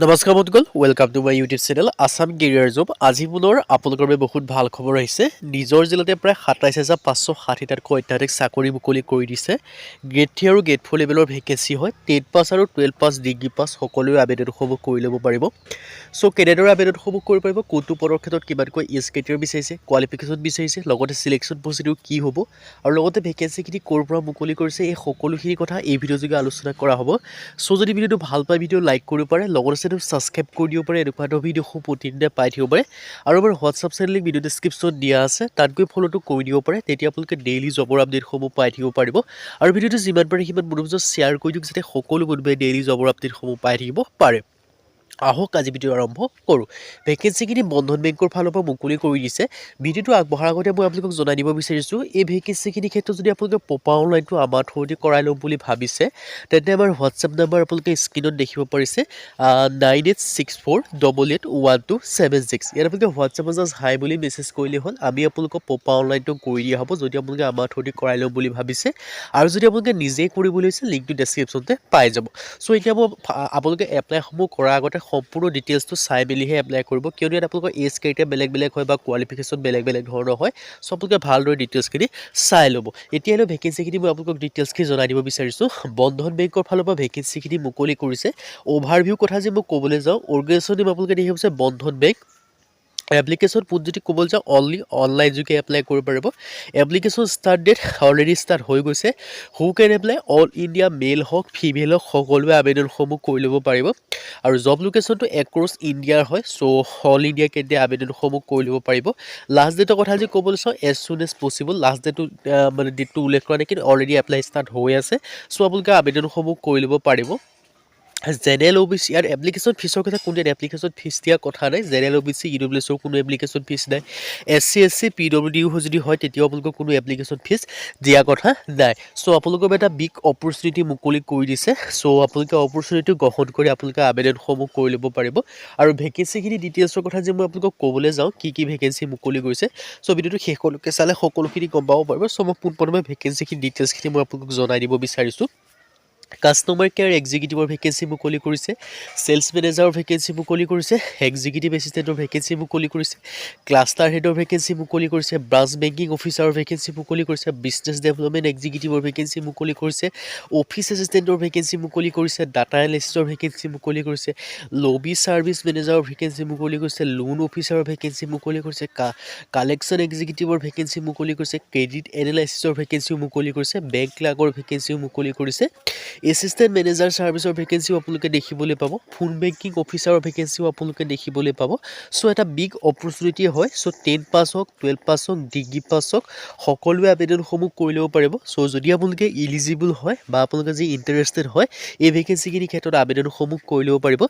নমস্কাৰ বন্ধুসকল, welcome to my YouTube channel Assam career job. আজি পুনৰ আপোনালোকৰ বাবে বহুত ভাল খবৰ আহিছে। নিজৰ জিলাতে প্ৰায় ২৭,৫৬০টাতকৈ অত্যাধিক চাকৰি মুকলি কৰি দিছে। গ্ৰেড 3 আৰু গ্ৰেড 4 লেভেলৰ ভেকেঞ্চি হয়। 10 পাছ আৰু 12 পাছ ডিগ্ৰী পাছ সকলোৱে আবেদনসমূহ কৰি ল'ব পাৰিব। চ' কেনেদৰে আবেদনসমূহ কৰিব পাৰিব, কোনটো পদৰ ক্ষেত্ৰত কিমানকৈ এজ ক্ৰাইটেৰিয়া বিচাৰিছে, কোৱালিফিকেশ্যন বিচাৰিছে, লগতে চিলেকশ্যন প্ৰচিডিউৰ কি হ'ব আৰু লগতে ভেকেঞ্চিখিনি ক'ৰ পৰা মুকলি কৰিছে, এই সকলোখিনি কথা এই ভিডিঅ' যোগে আলোচনা কৰা হ'ব। চ' যদি ভিডিঅ'টো ভাল পায় ভিডিঅ' লাইক কৰিব পাৰে, লগতে চেনেল ছাবস্ক্ৰাইব কৰি দিব পাৰে। এনেকুৱা ধৰণৰ ভিডিঅ'সমূহ প্ৰতিদিনে পাই থাকিব পাৰে। আৰু আমাৰ হোৱাটছআপ চেনেল লিংক ভিডিঅ' ডেছক্ৰিপশ্যনত দিয়া আছে, তাত গৈ ফ'ল'টো কৰি দিব পাৰে। তেতিয়া আপোনালোকে ডেইলি জবৰ আপডেটসমূহ পাই থাকিব পাৰিব। আৰু ভিডিঅ'টো যিমান পাৰে সিমান বন্ধুৰ মাজত শ্বেয়াৰ কৰি দিয়ক, যাতে সকলো বন্ধুৱে ডেইলি জবৰ আপডেটসমূহ পাই থাকিব পাৰে। আহক আজি ভিডিঅ' আৰম্ভ কৰোঁ। ভেকেঞ্চিখিনি বন্ধন বেংকৰ ফালৰ পৰা মুকলি কৰি দিছে। ভিডিঅ'টো আগবঢ়াৰ আগতে মই আপোনালোকক জনাই দিব বিচাৰিছোঁ, এই ভেকেঞ্চিখিনিৰ ক্ষেত্ৰত যদি আপোনালোকে পপা অনলাইনটো আমাৰ থ্ৰুদি কৰাই ল'ম বুলি ভাবিছে, তেন্তে আমাৰ হোৱাটছআপ নাম্বাৰ আপোনালোকে স্ক্ৰীণত দেখিব পাৰিছে 9864881276। ইয়াত আপোনালোকে হোৱাটছআপত জাষ্ট হাই বুলি মেছেজ কৰিলেই হ'ল, আমি আপোনালোকক পপা অনলাইনটো কৰি দিয়া হ'ব যদি আপোনালোকে আমাৰ থ্ৰুদি কৰাই ল'ম বুলি ভাবিছে। আৰু যদি আপোনালোকে নিজেই কৰিবলৈ লৈছে, লিংকটো ডেছক্ৰিপশ্যনতে পাই যাব। চ' এতিয়া মই আপোনালোকে এপ্লাইসমূহ কৰাৰ আগতে সম্পূৰ্ণ ডিটেইলছটো চাই মেলিহে এপ্লাই কৰিব, কিয়নো ইয়াত আপোনালোকৰ এজ ক্ৰাইটেৰিয়া বেলেগ বেলেগ হয় বা কোৱালিফিকেশ্যন বেলেগ বেলেগ ধৰণৰ হয়। চ' আপোনালোকে ভালদৰে ডিটেইলছখিনি চাই ল'ব। এতিয়ালৈ ভেকেঞ্চিখিনি মই আপোনালোকক ডিটেইলছখিনি জনাই দিব বিচাৰিছোঁ। বন্ধন বেংকৰ ফালৰ পৰা ভেকেঞ্চিখিনি মুকলি কৰিছে। অভাৰভিউ কথা যে মই ক'বলৈ যাওঁ, অৰ্গেনাইজেশ্যন নেম আপোনালোকে দেখিব পাৰিছে বন্ধন বেংক। এপ্লিকেশ্যন পোন যদি ক'বলৈ যাওঁ, অনলি অনলাইন যোগে এপ্লাই কৰিব পাৰিব। Application start date already start হৈ গৈছে। Who can apply, all India male হওক ফিমেল হওক সকলোৱে আবেদনসমূহ কৰি ল'ব পাৰিব। আৰু জব লোকেশ্যনটো এক্ৰছ ইণ্ডিয়াৰ হয়। চ' অল ইণ্ডিয়া কেন্দ্ৰে আবেদনসমূহ কৰি ল'ব পাৰিব। লাষ্ট ডেটৰ কথা যদি ক'বলৈ চাওঁ, এজ চুন এজ পচিবল। লাষ্ট ডেটটো মানে ডেটটো উল্লেখ কৰা নাই, কিন্তু অলৰেডি এপ্লাই ষ্টাৰ্ট হৈ আছে। চ' আপোনালোকে আবেদনসমূহ কৰি ল'ব পাৰিব। জেনেৰেল অ' বি চি ইয়াৰ এপ্লিকেশ্যন ফিজৰ কথা কোনো এপ্লিকেশ্যন ফিজ দিয়া কথা নাই। জেনেৰেল অ' বি চি ইডব্লিউএছৰ কোনো এপ্লিকেশ্যন ফিজ নাই। SC পি ডব্লিউ ডিও যদি হয়, তেতিয়াও আপোনালোকৰ কোনো এপ্লিকেশ্যন ফিজ দিয়া কথা নাই। চ' আপোনালোকৰ এটা বিগ অপৰচুনিটি মুকলি কৰি দিছে। চ' আপোনালোকে অপৰচুনিটিটো গ্ৰহণ কৰি আপোনালোকে আবেদনসমূহ কৰি ল'ব পাৰিব। আৰু ভেকেঞ্চিখিনি ডিটেইলছৰ কথা যে মই আপোনালোকক ক'বলৈ যাওঁ, কি কি ভেকেঞ্চি মুকলি কৰিছে, চ' ভিডিঅ'টো শেষলৈকে চালে সকলোখিনি গম পাব পাৰিব। চ' মই পোনপ্ৰথমে ভেকেঞ্চিখিনি ডিটেইলছখিনি মই আপোনালোকক জনাই দিব বিচাৰিছোঁ। কাষ্টমাৰ কেয়াৰ এক্সিকিউটিভৰ ভেকেঞ্চি মুকলি কৰিছে। চেলছ মেনেজাৰৰ ভেকেঞ্চি মুকলি কৰিছে। এক্সিকিউটিভ এছিষ্টেণ্টৰ ভেকেঞ্চি মুকলি কৰিছে। ক্লাষ্টাৰ হেডৰ ভেকেঞ্চি মুকলি কৰিছে। ব্ৰাঞ্চ বেংকিং অফিচাৰৰ ভেকেঞ্চি মুকলি কৰিছে। বিজনেছ ডেভেলপমেণ্ট এক্সিকিউটিভৰ ভেকেঞ্চি মুকলি কৰিছে। অফিচ এছিষ্টেণ্টৰ ভেকেঞ্চি মুকলি কৰিছে। ডাটা এনালিষ্টিছৰ ভেকেঞ্চি মুকলি কৰিছে। লবি ছাৰ্ভিচ মেনেজাৰৰ ভেকেঞ্চি মুকলি কৰিছে। লোন অফিচাৰৰ ভেকেঞ্চি মুকলি কৰিছে। কালেকশ্যন এক্সিকিউটিভৰ ভেকেঞ্চি মুকলি কৰিছে। ক্ৰেডিট এনালাইচিছৰ ভেকেঞ্চিও মুকলি কৰিছে। বেংক ক্লাৰ্কৰ ভেকেঞ্চিও মুকলি কৰিছে। এছিষ্টেণ্ট মেনেজাৰ ছাৰ্ভিচৰ ভেকেঞ্চিও আপোনালোকে দেখিবলৈ পাব। ফোন বেংকিং অফিচাৰৰ ভেকেঞ্চিও আপোনালোকে দেখিবলৈ পাব। চ' এটা বিগ অপৰচুনিটি হয়। চ' 10 পাছ হওক, 12 পাছ হওক, ডিগ্ৰী পাছ হওক, সকলোৱে আবেদনসমূহ কৰি ল'ব পাৰিব। চ' যদি আপোনালোকে ইলিজিবল হয় বা আপোনালোকে যি ইণ্টাৰেষ্টেড হয়, এই ভেকেঞ্চিখিনিৰ ক্ষেত্ৰত আবেদনসমূহ কৰি ল'ব পাৰিব।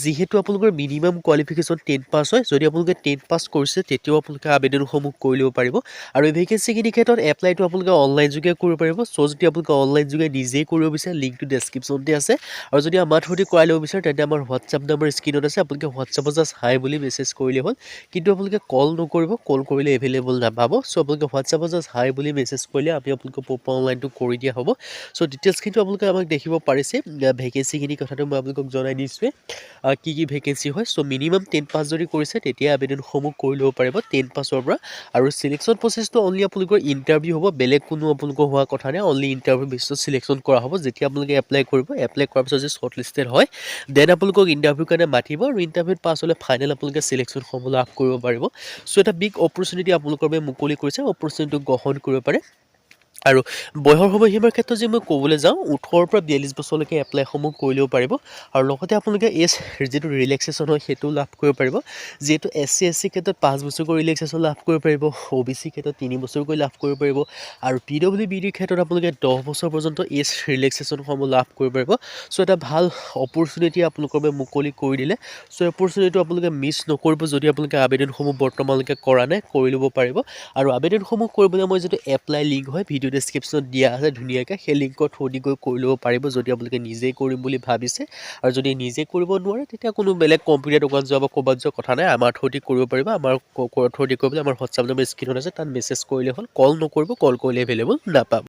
যিহেতু আপোনালোকৰ মিনিমাম কোৱালিফিকেশ্যন 10 পাছ হয়, যদি আপোনালোকে 10 পাছ কৰিছে, তেতিয়াও আপোনালোকে আবেদনসমূহ কৰি ল'ব পাৰিব। আৰু এই ভেকেঞ্চিখিনিৰ ক্ষেত্ৰত এপ্লাইটো আপোনালোকে অনলাইন যোগে কৰিব পাৰিব। চ' যদি আপোনালোকে অনলাইন যোগে নিজেই কৰিব বিচাৰে, লিংকটো ডেছক্ৰিপশ্যনতে আছে। আৰু যদি আমাৰ থ্ৰুদি কৰাই ল'ব বিচাৰে, তেন্তে আমাৰ হোৱাটছআপ নম্বৰ স্ক্ৰীণত আছে। আপোনালোকে হোৱাটছআপত জাষ্ট হাই বুলি মেছেজ কৰিলেই হ'ল। কিন্তু আপোনালোকে কল নকৰিব, কল কৰিলে এভেইলেবল নাপাব। চ' আপোনালোকে হোৱাটছআপত জাষ্ট হাই বুলি মেছেজ কৰিলে আমি আপোনালোকক পপা অনলাইনটো কৰি দিয়া হ'ব। চ' ডিটেইলছখিনি আপোনালোকে আমাক দেখিব পাৰিছে। ভেকেঞ্চিখিনিৰ কথাটো মই আপোনালোকক জনাই দিছোঁৱে, কি কি ভেকেঞ্চি হয়। চ' মিনিমাম 10 পাছ যদি কৰিছে, তেতিয়া আবেদনসমূহ কৰি ল'ব পাৰিব 10 পাছৰ পৰা। আৰু চিলেকশ্যন প্ৰচেছটো অনলি আপোনালোকৰ ইণ্টাৰভিউ হ'ব, বেলেগ কোনো আপোনালোকৰ হোৱা কথা নাই। অনলি ইণ্টাৰভিউ বেচিছত চিলেকশ্যন কৰা হ'ব। যেতিয়া আপোনালোকে এপ্লাই কৰিব, এপ্লাই কৰাৰ পিছত যদি শ্বৰ্ট লিষ্টেড হয়, দেন আপোনালোকক ইণ্টাৰভিউৰ কাৰণে মাতিব। আৰু ইণ্টাৰভিউত পাছ হ'লে ফাইনেল আপোনালোকে চিলেকশ্যনসমূহ লাভ কৰিব পাৰিব। চ' এটা বিগ অপৰচুনিটি আপোনালোকৰ বাবে মুকলি কৰিছে, অপৰচুনিটিটো গ্ৰহণ কৰিব পাৰে। আৰু বয়সৰ সময়সীমাৰ ক্ষেত্ৰত যদি মই ক'বলৈ যাওঁ, 18 পৰা 42 বছৰলৈকে এপ্লাইসমূহ কৰি ল'ব পাৰিব। আৰু লগতে আপোনালোকে এজ যিটো ৰিলেক্সেশ্যন হয়, সেইটোও লাভ কৰিব পাৰিব। যিহেতু SC ক্ষেত্ৰত 5 বছৰকৈ ৰিলেক্সেশ্যন লাভ কৰিব পাৰিব। OBC ক্ষেত্ৰত 3 বছৰকৈ লাভ কৰিব পাৰিব। আৰু PWBDৰ ক্ষেত্ৰত আপোনালোকে 10 বছৰ পৰ্যন্ত এজ ৰিলেক্সেশ্যনসমূহ লাভ কৰিব পাৰিব। চ' এটা ভাল অপৰচুনিটি আপোনালোকৰ বাবে মুকলি কৰি দিলে। চ' অপৰচুনিটিটো আপোনালোকে মিছ নকৰিব। যদি আপোনালোকে আবেদনসমূহ বৰ্তমানলৈকে কৰা নাই, কৰি ল'ব পাৰিব। আৰু আবেদনসমূহ কৰিবলৈ মই যিটো এপ্লাই লিংক হয়, ভিডিঅ' ডেছক্ৰিপশ্যনত দিয়া আছে ধুনীয়াকৈ, সেই লিংকৰ থ্ৰুদি গৈ কৰি ল'ব পাৰিব যদি আপোনালোকে নিজেই কৰিম বুলি ভাবিছে। আৰু যদি নিজে কৰিব নোৱাৰে, তেতিয়া কোনো বেলেগ কম্পিউটাৰ দোকান যোৱা বা ক'ৰবাত যোৱা কথা নাই, আমাৰ থ্ৰুদি কৰিব পাৰিব। আমাৰ থ্ৰুদি কৰিবলৈ আমাৰ হোৱাটছআপ নম্বৰ স্ক্ৰীণত আছে, তাত মেছেজ কৰিলে হ'ল। কল নকৰিব, কল কৰিলে এভেইলেবল নাপাব।